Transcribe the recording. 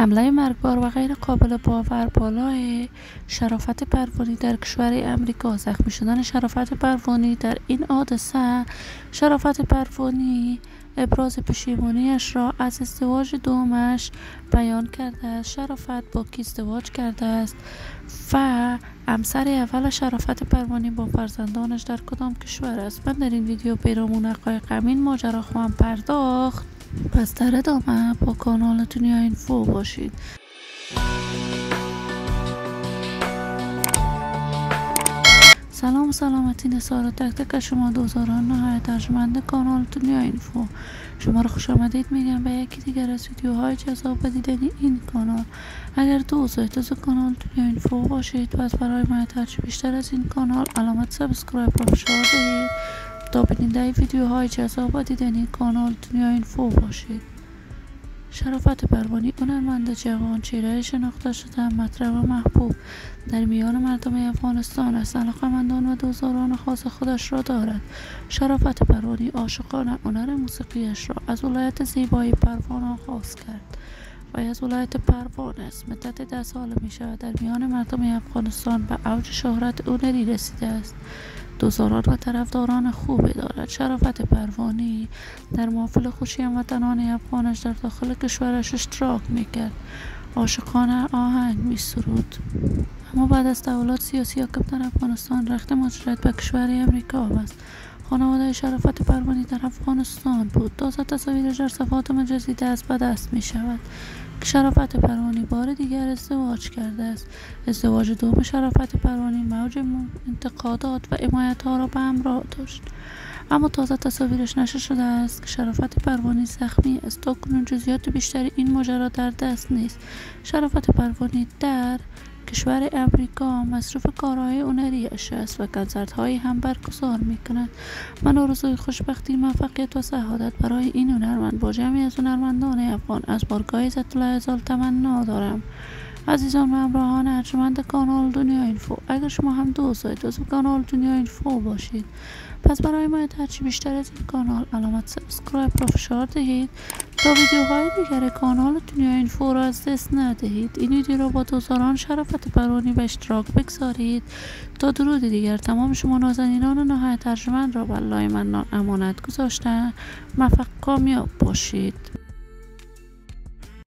حمله مرگبار و غیر قابل باور بالای شرافت پروانی در کشور امریکا. زخمی شدن شرافت پروانی در این حادثه. شرافت پروانی ابراز پشیمانیش را از ازدواج دومش بیان کرده است. شرافت با کی ازدواج کرده است و همسر اول شرافت پروانی با فرزندانش در کدام کشور است؟ من در این ویدیو پیرامون حقایق همین ماجرا خواهم پرداخت. پس در ادامه با کانال دنیا اینفو باشید. سلام و سلامتی نثار تک تک شما دوستان نهایت ارجمند کانال دنیا اینفو. شما رو خوش آمدید میگم به یکی دیگر از ویدیوهای جذاب و دیدنی این کانال. اگر دوست کانال دنیا اینفو باشید پس برای حمایت هرچی بیشتر از این کانال علامت سابسکرایب رو فشار دهید تا بیننده ویدیوهای جذاب و دیدنی کانال دنیا اینفو باشید. شرافت پروانی هنرمند جوان، چهره شناخته شده، مطرح و محبوب در میان مردم افغانستان است. علاقه‌مندان و دوستداران خاص خودش را دارد. شرافت پروانی عاشقان هنر موسیقیش را از ولایت زیبای پروان آغاز کرد و از ولایت پروان است. مدت 10 سال می شود در میان مردم افغانستان به اوج شهرت هنری رسیده است. دوستداران و طرفداران خوبی دارد. شرافت پروانی در محفل خوشی هموطنان افغانش در داخل کشورش اشتراک میکرد. عاشقانه آهنگ میسرود. اما بعد از تحولات سیاسی حاکم در افغانستان رخت مهاجرت به کشور امریکا است. خانواده شرافت پروانی در افغانستان بود. تازه تصاویرش در صفحات مجازی دست به دست می شود که شرافت پروانی بار دیگر ازدواج کرده است. ازدواج دوم شرافت پروانی موج انتقادات و حمایت ها را به همراه داشت. اما تازه تصاویرش نشر شده است که شرافت پروانی زخمی است. تاکنون جزئیات بیشتری این ماجرا در دست نیست. شرافت پروانی در کشور امریکا مصروف کارهای هنری‌اش است و کنسرت‌هایی هم برگزار می‌کند. من آرزوی خوشبختی، موفقیت و سعادت برای این هنرمند با جمعی از هنرمندان افغان از بارگاه عزت الله ازال تمنا دارم. عزیزان و همراهان ارجمند کانال دنیا اینفو، اگر شما هم دوست کانال دنیا اینفو باشید پس برای حمایت هرچی بیشتر از این کانال علامت سابسکرایب را فشار دهید تا ویدیوهای دیگر کانال دنیا اینفو را از دست ندهید. این ویدیو را با دوستداران شرافت پروانی به اشتراک بگذارید. تا درود دیگر تمام شما نازنینان نهایت ارجمند را به الله منان امانت گذاشته موفق کامیاب باشید.